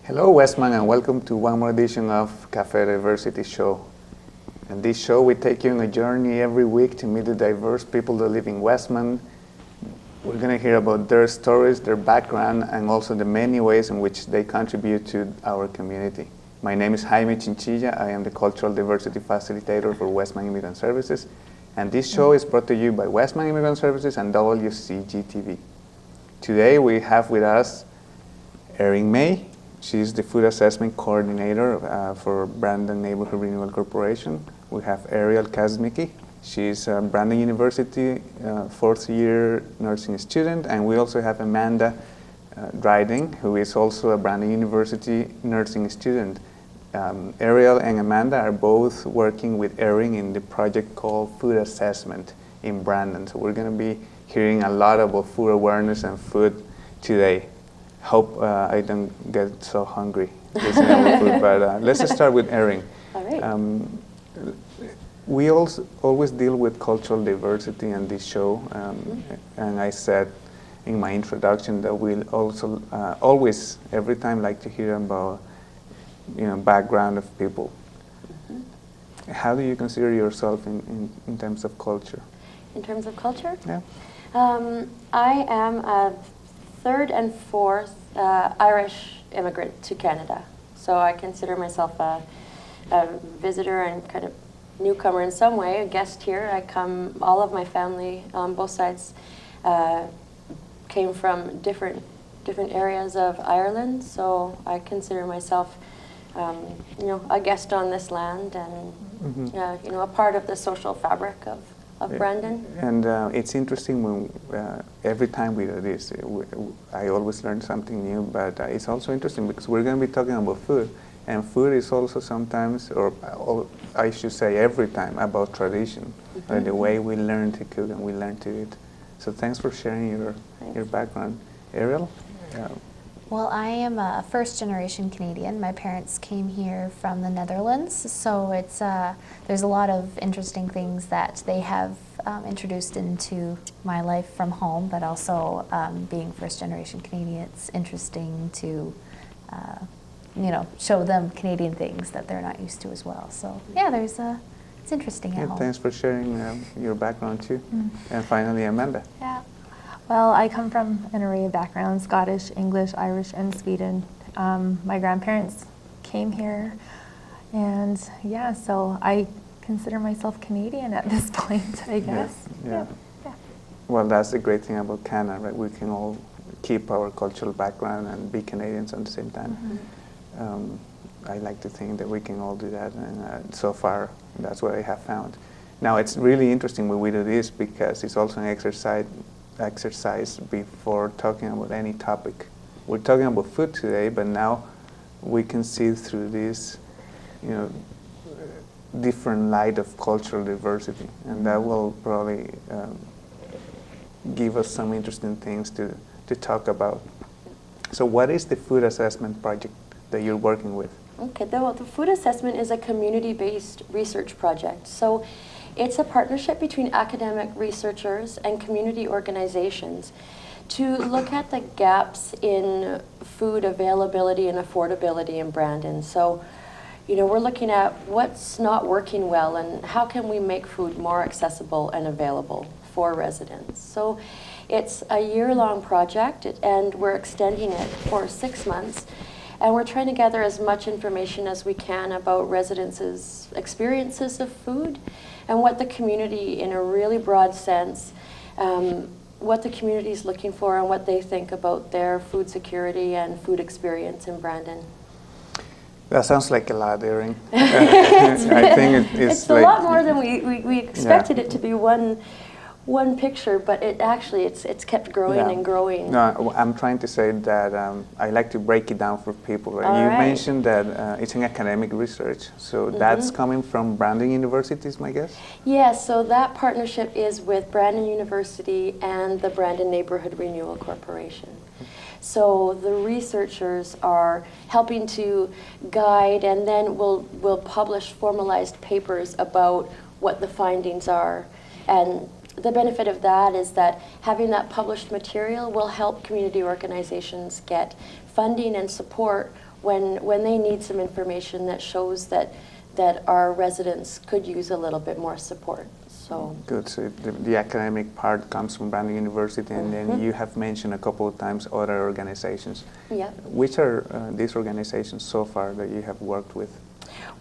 Hello, Westman, and welcome to one more edition of Cafe Diversity Show. In this show, we take you on a journey every week to meet the diverse people that live in Westman. We're going to hear about their stories, their background, and also the many ways in which they contribute to our community. My name is Jaime Chinchilla. I am the Cultural Diversity Facilitator for Westman Immigrant Services. And this show is brought to you by Westman Immigrant Services and WCG-TV. Today, we have with us Erin May. She's the Food Assessment Coordinator for Brandon Neighborhood Renewal Corporation. We have Ariel Kazmicki. She's a Brandon University fourth year nursing student. And we also have Amanda Dryden, who is also a Brandon University nursing student. Ariel and Amanda are both working with Erin in the project called Food Assessment in Brandon. So we're going to be hearing a lot about food awareness and food today. Hope I don't get so hungry listening about food, but let's just start with Erin. All right. We also always deal with cultural diversity in this show, and I said in my introduction that we'll also always, every time, like to hear about background of people. How do you consider yourself in terms of culture? In terms of culture? Yeah. I am a third and fourth Irish immigrant to Canada. So I consider myself a visitor and kind of newcomer in some way, a guest here. All of my family on both sides came from different areas of Ireland. So I consider myself, a guest on this land and, a part of the social fabric of Brandon. And it's interesting when every time we do this, I always learn something new, but it's also interesting because we're going to be talking about food, and food is also sometimes, or I should say every time, about tradition, the way we learn to cook and we learn to eat. So thanks for sharing your background. Ariel? Well, I am a first-generation Canadian. My parents came here from the Netherlands, so there's a lot of interesting things that they have introduced into my life from home, but also being first-generation Canadian, it's interesting to show them Canadian things that they're not used to as well. So yeah, it's interesting at home. Thanks for sharing your background too. And finally, Amanda. Yeah. Well, I come from an array of backgrounds: Scottish, English, Irish, and Sweden. My grandparents came here, and so I consider myself Canadian at this point, I guess. Yeah. Well, that's the great thing about Canada, right? We can all keep our cultural background and be Canadians at the same time. I like to think that we can all do that, and so far, that's what I have found. Now, it's really interesting when we do this because it's also an exercise before talking about any topic. We're talking about food today, but now we can see through this, different light of cultural diversity, and that will probably give us some interesting things to talk about. So what is the food assessment project that you're working with? Okay, the food assessment is a community-based research project. So it's a partnership between academic researchers and community organizations to look at the gaps in food availability and affordability in Brandon. So, we're looking at what's not working well and how can we make food more accessible and available for residents. So it's a year-long project, and we're extending it for 6 months. And we're trying to gather as much information as we can about residents' experiences of food and what the community, in a really broad sense, what the community is looking for and what they think about their food security and food experience in Brandon. That sounds like a lot, Erin. I think it's a lot more than we expected it to be one picture, but it's kept growing and growing. No, I'm trying to say that I like to break it down for people. You mentioned that it's an academic research, so that's coming from Brandon University, is my guess? Yes, so that partnership is with Brandon University and the Brandon Neighborhood Renewal Corporation. So the researchers are helping to guide, and then we'll publish formalized papers about what the findings are. And the benefit of that is that having that published material will help community organizations get funding and support when they need some information that shows that our residents could use a little bit more support. So Good. So the academic part comes from Brandon University, and then you have mentioned a couple of times other organizations. yeah. Which are these organizations so far that you have worked with?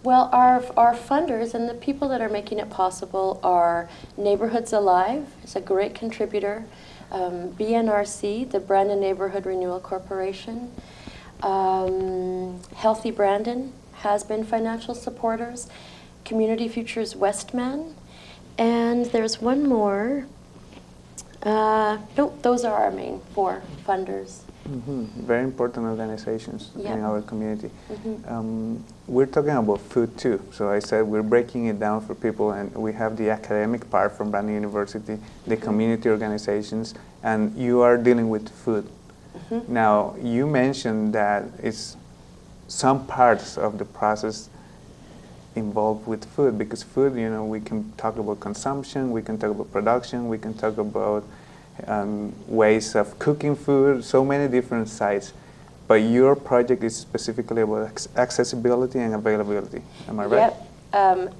Well, our funders and the people that are making it possible are Neighborhoods Alive, it's a great contributor, BNRC, the Brandon Neighborhood Renewal Corporation, Healthy Brandon has been financial supporters, Community Futures Westman, and there's one more. Nope, those are our main 4 funders. Very important organizations Yeah. in our community. We're talking about food too. So I said we're breaking it down for people, and we have the academic part from Brandon University, the community organizations, and you are dealing with food. Now, you mentioned that it's some parts of the process involved with food, because food, you know, we can talk about consumption, we can talk about production, we can talk about ways of cooking food, so many different sides. But your project is specifically about accessibility and availability. Am I right? Yep.